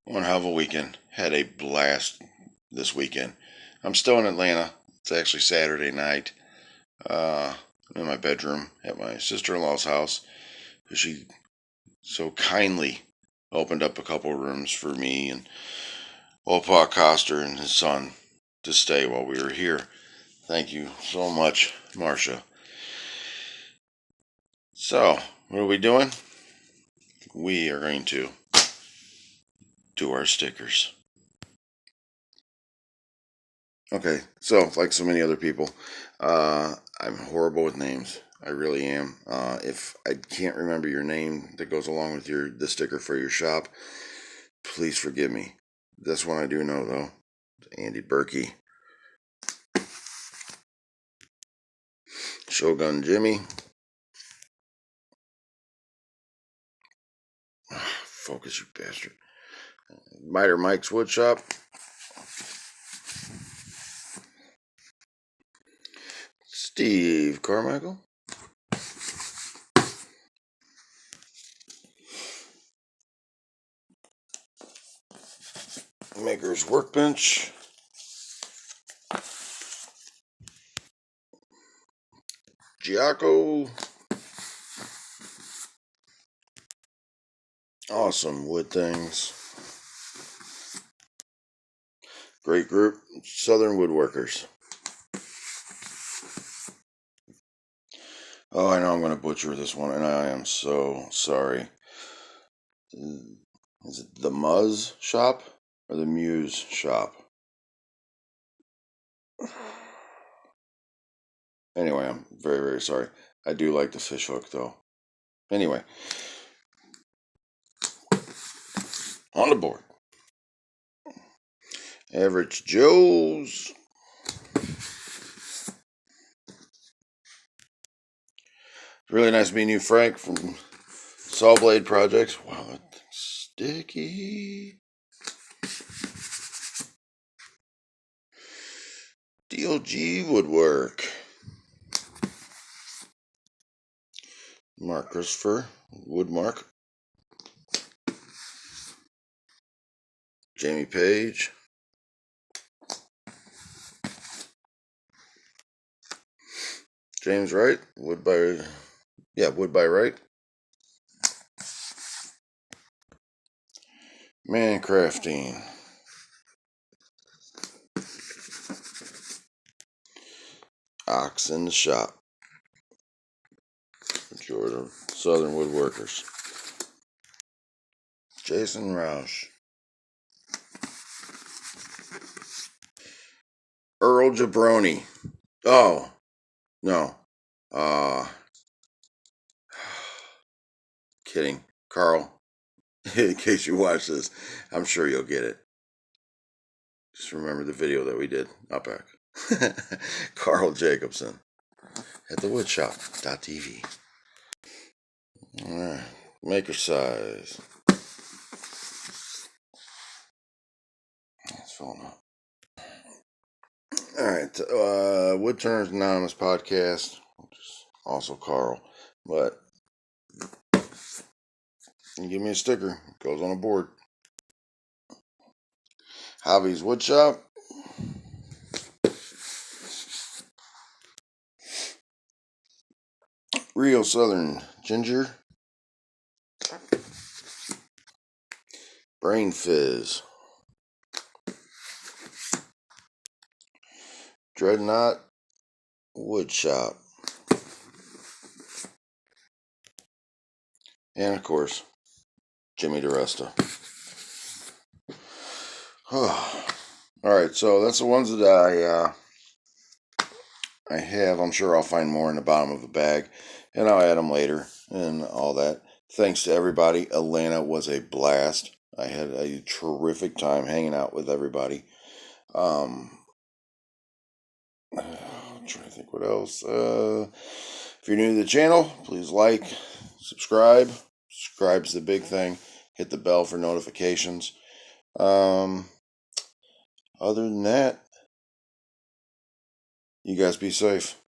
One hell of a weekend. Had a blast this weekend. I'm still in Atlanta. It's actually Saturday night. I'm in my bedroom at my sister-in-law's house. She so kindly opened up a couple rooms for me and Opa Coster and his son to stay while we were here. Thank you so much, Marcia. So, what are we doing? We are going to do our stickers. Okay, so like so many other people, I'm horrible with names. I really am. If I can't remember your name that goes along with the sticker for your shop, please forgive me. This one I do know though. Andy Berkey, Shogun Jimmy. Focus, you bastard. Miter Mike's Woodshop. Steve Carmichael. Maker's Workbench. Giaco. Awesome Wood Things. Great group, Southern Woodworkers. Oh, I know I'm going to butcher this one, and I am so sorry. Is it the Muzz shop or the Muse shop? Anyway, I'm very, very sorry. I do like the fish hook, though. Anyway, on the board. Average Joe's. Really nice meeting you, Frank, from Saw Blade Projects. Wow, it's sticky. DLG Woodwork. Mark Christopher, Woodmark. Jamie Page. James Wright, Wood by Wright. Man Crafting. Ox in the Shop. Georgia Southern Woodworkers. Jason Roush. Earl Jabroni. Oh, no. Kidding. Carl, in case you watch this, I'm sure you'll get it. Just remember the video that we did. Not back. Carl Jacobson at the woodshop.tv. Alright. Maker size. It's falling out. Alright. Woodturners Anonymous podcast. Which is also Carl. But you give me a sticker. It goes on a board. Hobbies Woodshop. Real Southern Ginger. Brain Fizz. Dreadnought Woodshop. And of course, Jimmy DeResta. Alright, so that's the ones that I have. I'm sure I'll find more in the bottom of the bag, and I'll add them later and all that. Thanks to everybody. Atlanta was a blast. I had a terrific time hanging out with everybody. I'm trying to think what else. If you're new to the channel, please like, subscribe. Subscribe's the big thing. Hit the bell for notifications. Other than that, you guys be safe.